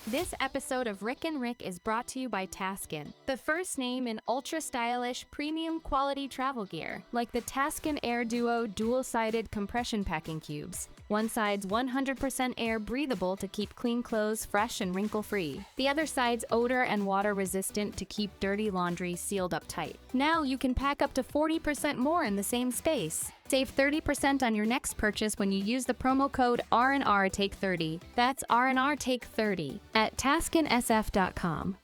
This episode of Rick and Rick is brought to you by Taskin, the first name in ultra-stylish, premium-quality travel gear, like the Taskin Air Duo dual-sided compression packing cubes. One side's 100% air breathable to keep clean clothes fresh and wrinkle-free. The other side's odor and water-resistant to keep dirty laundry sealed up tight. Now you can pack up to 40% more in the same space. Save 30% on your next purchase when you use the promo code R&R Take 30. That's R&R Take 30 at TaskinSF.com.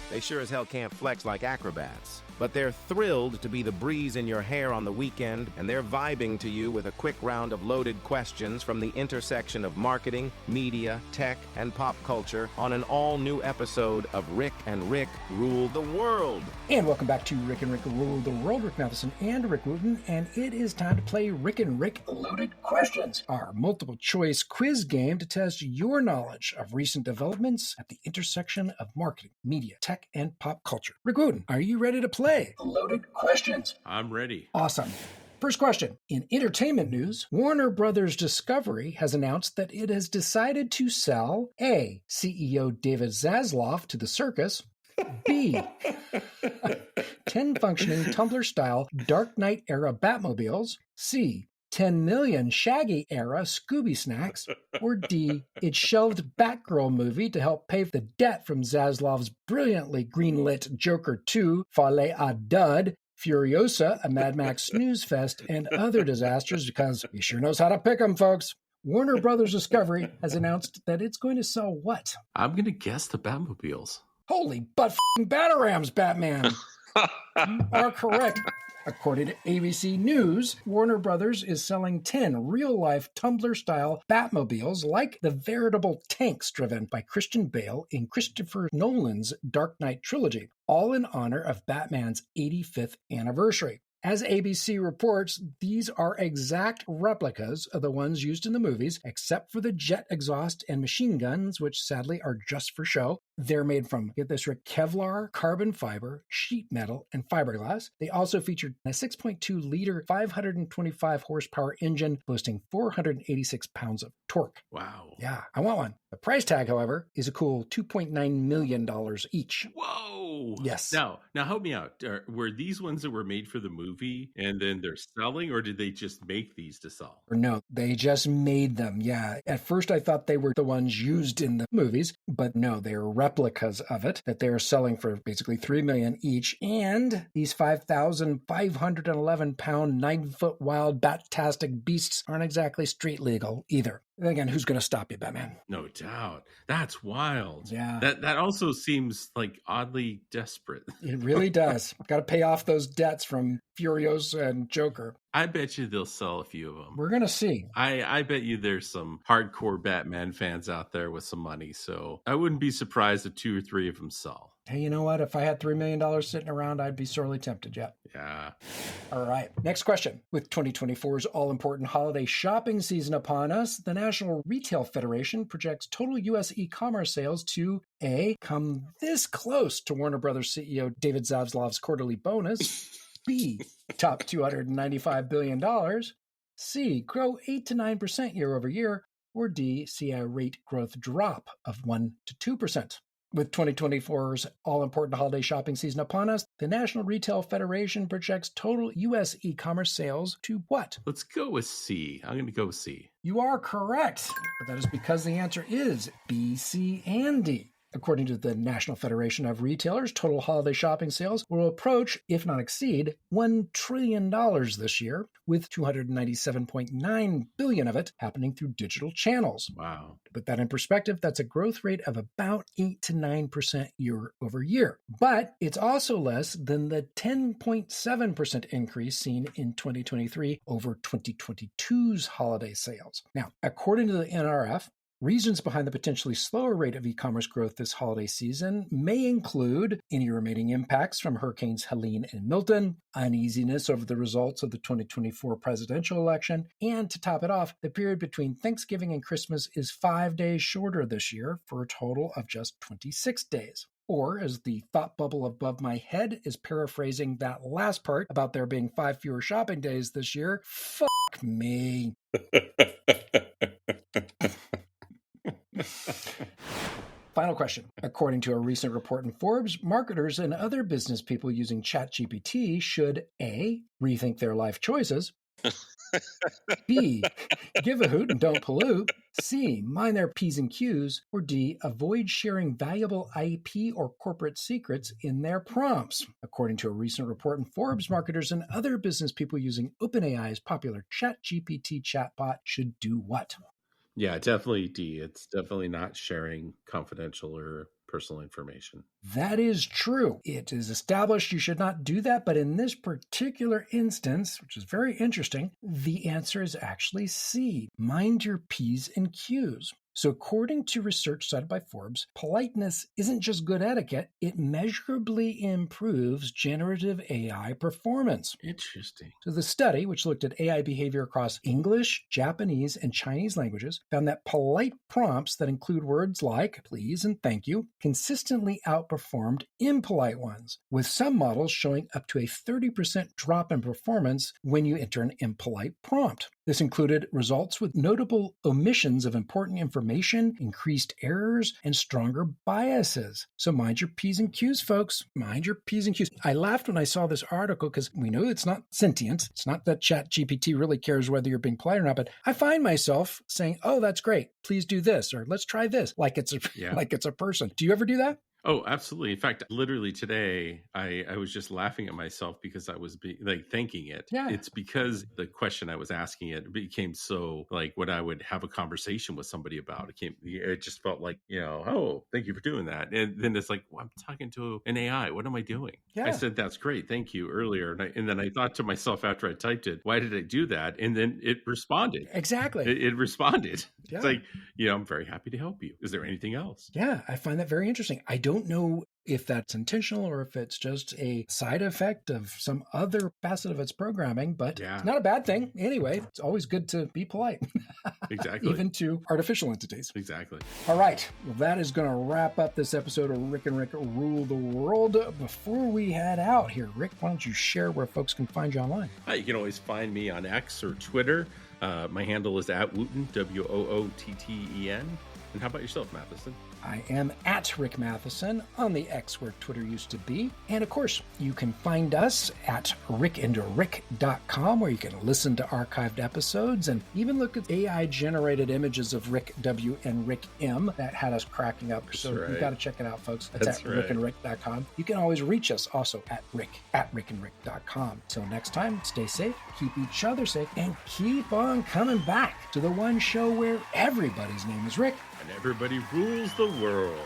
They sure as hell can't flex like acrobats, but they're thrilled to be the breeze in your hair on the weekend, and they're vibing to you with a quick round of loaded questions from the intersection of marketing, media, tech, and pop culture on an all-new episode of Rick and Rick Rule the World. And welcome back to Rick and Rick Rule the World. Rick Matheson and Rick Wooten, and it is time to play Rick and Rick Loaded Questions, our multiple-choice quiz game to test your knowledge of recent developments at the intersection of marketing, media, tech, and pop culture. Rick Wooten, are you ready to play Loaded Questions? I'm ready. Awesome. First question. In entertainment news, Warner Brothers Discovery has announced that it has decided to sell A, CEO David Zaslav to the circus, B, 10 functioning Tumblr-style Dark Knight-era Batmobiles, C, 10 million Shaggy-era Scooby snacks, or D, its shelved Batgirl movie to help pay the debt from Zaslav's brilliantly greenlit Joker 2, Fale a Dud, Furiosa, a Mad Max snooze fest, and other disasters, because he sure knows how to pick them, folks. Warner Brothers Discovery has announced that it's going to sell what? I'm going to guess the Batmobiles. Holy butt-f***ing Batarams, Batman! You are correct. According to ABC News, Warner Brothers is selling 10 real-life Tumblr-style Batmobiles like the veritable tanks driven by Christian Bale in Christopher Nolan's Dark Knight trilogy, all in honor of Batman's 85th anniversary. As ABC reports, these are exact replicas of the ones used in the movies, except for the jet exhaust and machine guns, which sadly are just for show. They're made from, get this, Rick, Kevlar, carbon fiber, sheet metal, and fiberglass. They also featured a 6.2-liter, 525-horsepower engine boasting 486 pounds of torque. Wow. Yeah, I want one. The price tag, however, is a cool $2.9 million each. Whoa. Yes. Now help me out. Were these ones that were made for the movie and then they're selling, or did they just make these to sell? No, they just made them, yeah. At first I thought they were the ones used in the movies, but no, they're replicas of it that they're selling for basically $3 million each. And these 5,511-pound, 9-foot wild bat-tastic beasts aren't exactly street legal either. And again, who's going to stop you, Batman? No doubt. That's wild. Yeah. That also seems like oddly desperate. It really does. Got to pay off those debts from Furiosa and Joker. I bet you they'll sell a few of them. We're going to see. I bet you there's some hardcore Batman fans out there with some money, so I wouldn't be surprised if 2 or 3 of them sell. Hey, you know what? If I had $3 million sitting around, I'd be sorely tempted, yeah. Yeah. All right. Next question. With 2024's all-important holiday shopping season upon us, the National Retail Federation projects total U.S. e-commerce sales to A, come this close to Warner Brothers CEO David Zaslav's quarterly bonus, B, top $295 billion, C, grow 8 to 9% year over year, or D, see a rate growth drop of 1 to 2%. With 2024's all-important holiday shopping season upon us, the National Retail Federation projects total U.S. e-commerce sales to what? Let's go with C. I'm going to go with C. You are correct, but that is because the answer is B, C, and D. According to the National Federation of Retailers, total holiday shopping sales will approach, if not exceed, $1 trillion this year, with $297.9 billion of it happening through digital channels. Wow. To put that in perspective, that's a growth rate of about 8 to 9% year over year. But it's also less than the 10.7% increase seen in 2023 over 2022's holiday sales. Now, according to the NRF, reasons behind the potentially slower rate of e-commerce growth this holiday season may include any remaining impacts from Hurricanes Helene and Milton, uneasiness over the results of the 2024 presidential election, and to top it off, the period between Thanksgiving and Christmas is 5 days shorter this year for a total of just 26 days. Or, as the thought bubble above my head is paraphrasing that last part about there being 5 fewer shopping days this year, fuck me. Final question. According to a recent report in Forbes, marketers and other business people using ChatGPT should A, rethink their life choices, B, give a hoot and don't pollute, C, mind their P's and Q's, or D, avoid sharing valuable IP or corporate secrets in their prompts. According to a recent report in Forbes, marketers and other business people using OpenAI's popular ChatGPT chatbot should do what? Yeah, definitely D. It's definitely not sharing confidential or personal information. That is true. It is established you should not do that, but in this particular instance, which is very interesting, the answer is actually C. Mind your P's and Q's. So according to research cited by Forbes, politeness isn't just good etiquette, it measurably improves generative AI performance. Interesting. So the study, which looked at AI behavior across English, Japanese, and Chinese languages, found that polite prompts that include words like please and thank you consistently outperformed impolite ones, with some models showing up to a 30% drop in performance when you enter an impolite prompt. This included results with notable omissions of important information, increased errors, and stronger biases. So mind your P's and Q's, folks. Mind your P's and Q's. I laughed when I saw this article because we know it's not sentient. It's not that ChatGPT really cares whether you're being polite or not, but I find myself saying, oh, that's great. Please do this, or let's try this, like it's a person. Do you ever do that? Oh, absolutely. In fact, literally today, I was just laughing at myself because I was thanking it. Yeah. It's because the question I was asking it became so like when I would have a conversation with somebody about it just felt like, oh, thank you for doing that. And then it's like, well, I'm talking to an AI. What am I doing? Yeah. I said, that's great. Thank you earlier. And then I thought to myself after I typed it, why did I do that? And then it responded. Exactly. It responded. Yeah. It's like, I'm very happy to help you. Is there anything else? Yeah, I find that very interesting. I don't know if that's intentional or if it's just a side effect of some other facet of its programming, but It's not a bad thing. Anyway, it's always good to be polite. Exactly. Even to artificial entities. Exactly. All right. Well, that is going to wrap up this episode of Rick and Rick Rule the World. Before we head out here, Rick, why don't you share where folks can find you online? You can always find me on X or Twitter. My handle is @Wootten, WOOTTEN. And how about yourself, Matheson? I am at Rick Matheson on the X where Twitter used to be. And of course, you can find us at rickandrick.com where you can listen to archived episodes and even look at AI-generated images of Rick W. and Rick M. that had us cracking up. So You've got to check it out, folks. That's at rickandrick.com. You can always reach us also at rickandrick.com. Till next time, stay safe, keep each other safe, and keep on coming back to the one show where everybody's name is Rick. And everybody rules the world.